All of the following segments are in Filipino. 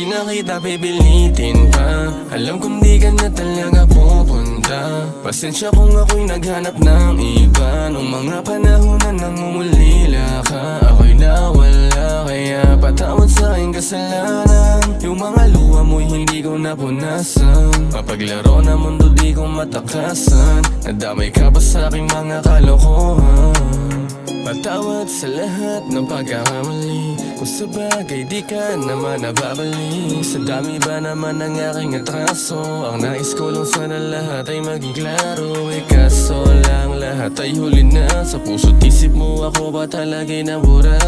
Di na kita pipilitin pa. Alam kong di ka na talaga pupunta. Pasensya kung ako'y naghanap ng iba. Nung mga panahon na nangungulila ka, ako'y nawala, kaya patawad sa aking kasalanan. Yung mga luha mo'y hindi ko napunasan. Mapaglaro na mundo di ko matakasan. Nadamay ka pa sa aking mga kalokohan. Patawad sa lahat ng pagkakamali. Kung sa bagay di ka naman nababalik. Sa dami ba naman ng aking atraso, ang nais ko lang sana lahat ay maging klaro. Kaso lang lahat ay huli na. Sa puso't isip mo ako ba talaga'y nabura?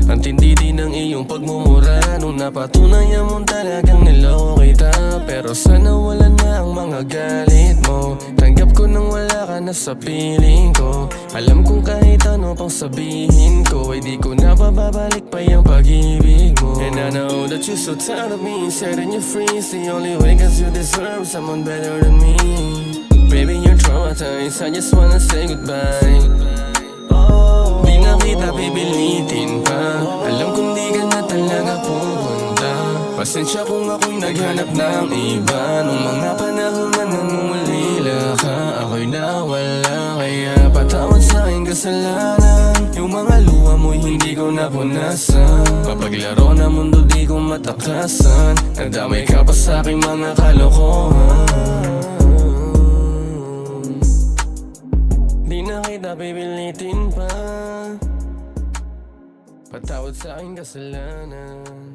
Ang tindi din ng iyong pagmumura. Nung napatunayan mong talagang niloko kita. Pero sana wala na ang mga galit mo. Tanggap ko nang wala ka na sa piling ko. Alam kong kahit ano pang sabihin ko, ay di ko na bababalik pa yung pag-ibig mo. And I know that you're so tired of me, setting you free. It's the only way, cause you deserve someone better than me. Baby, you're traumatized, I just wanna say goodbye. Di na kita pipilitin pa. Alam kong di ka na talaga pupunta. Pasensya kung ako'y naghanap ng iba. Nung mga panahon na nangungulila ka, ako'y nawala, kaya patawad sa aking kasalanan. Yung mga luha mo'y hindi ko napunasan. Mapaglaro na mundo di ko matakasan. Nadamay ka pa sa aking mga kalokohan. Di na kita pipilitin pa. Patawad sa aking kasalanan.